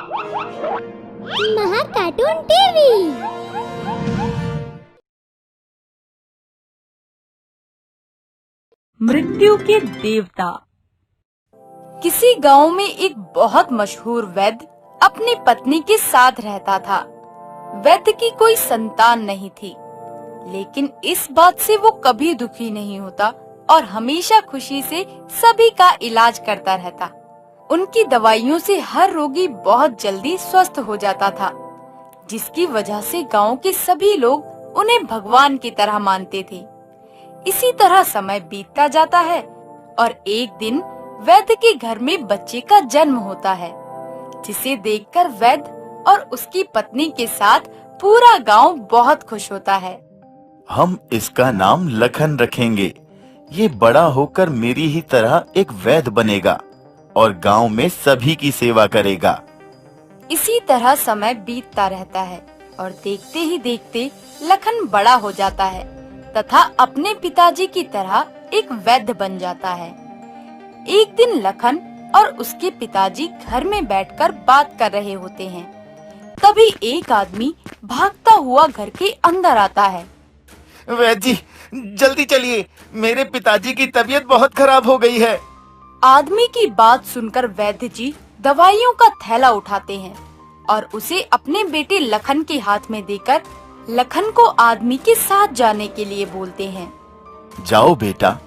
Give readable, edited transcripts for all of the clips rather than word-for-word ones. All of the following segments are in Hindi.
महा कार्टून टीवी। मृत्यु के देवता। किसी गांव में एक बहुत मशहूर वैद्य अपनी पत्नी के साथ रहता था। वैद्य की कोई संतान नहीं थी, लेकिन इस बात से वो कभी दुखी नहीं होता और हमेशा खुशी से सभी का इलाज करता रहता। उनकी दवाइयों से हर रोगी बहुत जल्दी स्वस्थ हो जाता था, जिसकी वजह से गांव के सभी लोग उन्हें भगवान की तरह मानते थे। इसी तरह समय बीतता जाता है और एक दिन वैद्य के घर में बच्चे का जन्म होता है, जिसे देखकर वैद्य और उसकी पत्नी के साथ पूरा गांव बहुत खुश होता है। हम इसका नाम लखन रखेंगे। ये बड़ा होकर मेरी ही तरह एक वैद्य बनेगा और गांव में सभी की सेवा करेगा। इसी तरह समय बीतता रहता है और देखते ही देखते लखन बड़ा हो जाता है तथा अपने पिताजी की तरह एक वैद्य बन जाता है। एक दिन लखन और उसके पिताजी घर में बैठकर बात कर रहे होते हैं। तभी एक आदमी भागता हुआ घर के अंदर आता है। वैद्य जी, जल्दी चलिए, मेरे पिताजी की तबीयत बहुत खराब हो गई है। आदमी की बात सुनकर वैद्य जी दवाइयों का थैला उठाते हैं और उसे अपने बेटे लखन के हाथ में देकर लखन को आदमी के साथ जाने के लिए बोलते हैं। जाओ बेटा,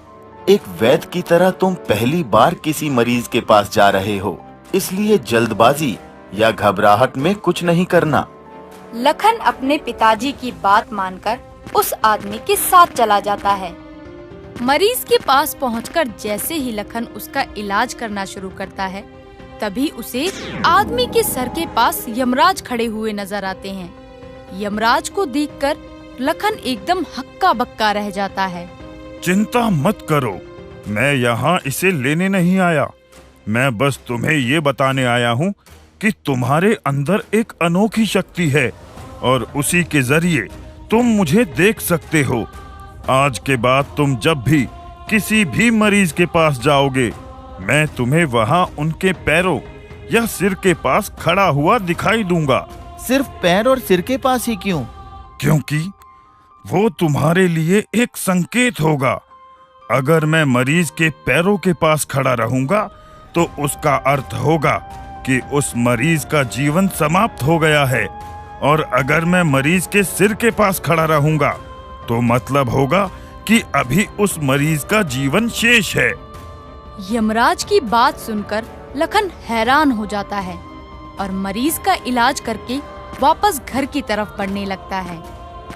एक वैद्य की तरह तुम पहली बार किसी मरीज के पास जा रहे हो, इसलिए जल्दबाजी या घबराहट में कुछ नहीं करना। लखन अपने पिताजी की बात मानकर उस आदमी के साथ चला जाता है। मरीज के पास पहुंचकर जैसे ही लखन उसका इलाज करना शुरू करता है, तभी उसे आदमी के सर के पास यमराज खड़े हुए नजर आते हैं। यमराज को देखकर लखन एकदम हक्का बक्का रह जाता है। चिंता मत करो, मैं यहाँ इसे लेने नहीं आया। मैं बस तुम्हें ये बताने आया हूँ कि तुम्हारे अंदर एक अनोखी शक्ति है और उसी के जरिए तुम मुझे देख सकते हो। आज के बाद तुम जब भी किसी भी मरीज के पास जाओगे, मैं तुम्हें वहाँ उनके पैरों या सिर के पास खड़ा हुआ दिखाई दूंगा। सिर्फ पैर और सिर के पास ही क्यों? क्योंकि वो तुम्हारे लिए एक संकेत होगा। अगर मैं मरीज के पैरों के पास खड़ा रहूंगा तो उसका अर्थ होगा कि उस मरीज का जीवन समाप्त हो गया है, और अगर मैं मरीज के सिर के पास खड़ा रहूंगा तो मतलब होगा कि अभी उस मरीज का जीवन शेष है। यमराज की बात सुनकर लखन हैरान हो जाता है और मरीज का इलाज करके वापस घर की तरफ बढ़ने लगता है।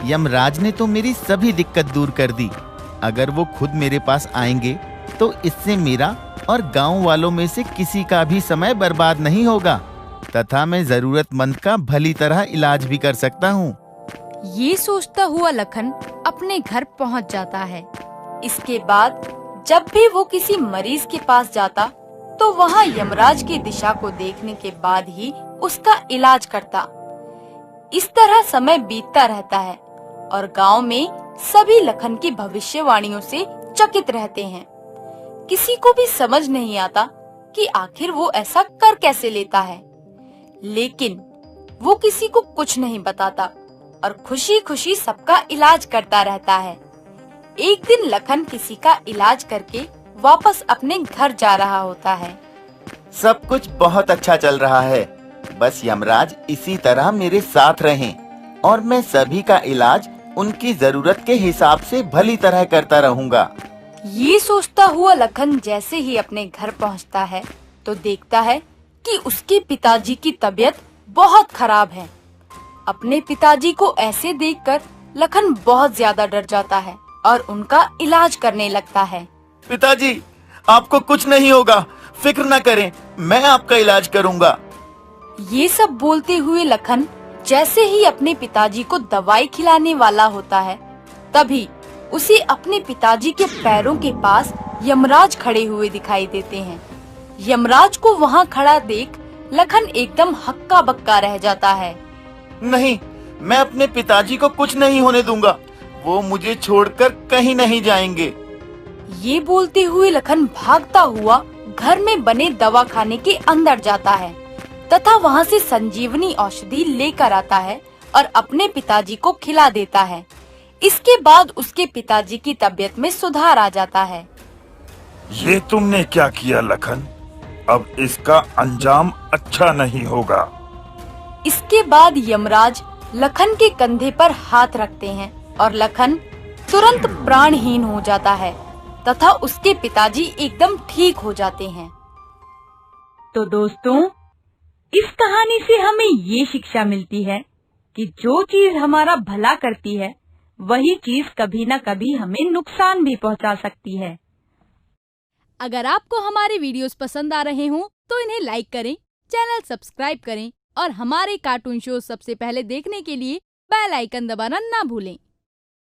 यमराज ने तो मेरी सभी दिक्कत दूर कर दी। अगर वो खुद मेरे पास आएंगे तो इससे मेरा और गांव वालों में से किसी का भी समय बर्बाद नहीं होगा तथा मैं जरूरतमंद का भली तरह इलाज भी कर सकता हूँ। ये सोचता हुआ लखन अपने घर पहुँच जाता है। इसके बाद जब भी वो किसी मरीज के पास जाता तो वहाँ यमराज की दिशा को देखने के बाद ही उसका इलाज करता। इस तरह समय बीतता रहता है और गांव में सभी लखन की भविष्यवाणियों से चकित रहते हैं। किसी को भी समझ नहीं आता कि आखिर वो ऐसा कर कैसे लेता है, लेकिन वो किसी को कुछ नहीं बताता और खुशी खुशी सबका इलाज करता रहता है। एक दिन लखन किसी का इलाज करके वापस अपने घर जा रहा होता है। सब कुछ बहुत अच्छा चल रहा है, बस यमराज इसी तरह मेरे साथ रहें और मैं सभी का इलाज उनकी जरूरत के हिसाब से भली तरह करता रहूंगा। ये सोचता हुआ लखन जैसे ही अपने घर पहुंचता है तो देखता है कि उसके पिताजी की तबीयत बहुत खराब है। अपने पिताजी को ऐसे देखकर लखन बहुत ज्यादा डर जाता है और उनका इलाज करने लगता है। पिताजी, आपको कुछ नहीं होगा, फिक्र न करें, मैं आपका इलाज करूंगा। ये सब बोलते हुए लखन जैसे ही अपने पिताजी को दवाई खिलाने वाला होता है, तभी उसे अपने पिताजी के पैरों के पास यमराज खड़े हुए दिखाई देते हैं। यमराज को वहाँ खड़ा देख लखन एकदम हक्का बक्का रह जाता है। नहीं, मैं अपने पिताजी को कुछ नहीं होने दूंगा, वो मुझे छोड़कर कहीं नहीं जाएंगे। ये बोलते हुए लखन भागता हुआ घर में बने दवाखाने के अंदर जाता है तथा वहाँ से संजीवनी औषधि लेकर आता है और अपने पिताजी को खिला देता है। इसके बाद उसके पिताजी की तबीयत में सुधार आ जाता है। ये तुमने क्या किया लखन? अब इसका अंजाम अच्छा नहीं होगा। इसके बाद यमराज लखन के कंधे पर हाथ रखते हैं और लखन तुरंत प्राणहीन हो जाता है तथा उसके पिताजी एकदम ठीक हो जाते हैं। तो दोस्तों, इस कहानी से हमें ये शिक्षा मिलती है कि जो चीज हमारा भला करती है वही चीज कभी न कभी हमें नुकसान भी पहुंचा सकती है। अगर आपको हमारे वीडियोस पसंद आ रहे हों तो इन्हें लाइक करें, चैनल सब्सक्राइब करें और हमारे कार्टून शो सबसे पहले देखने के लिए बेल आइकन दबाना ना भूलें।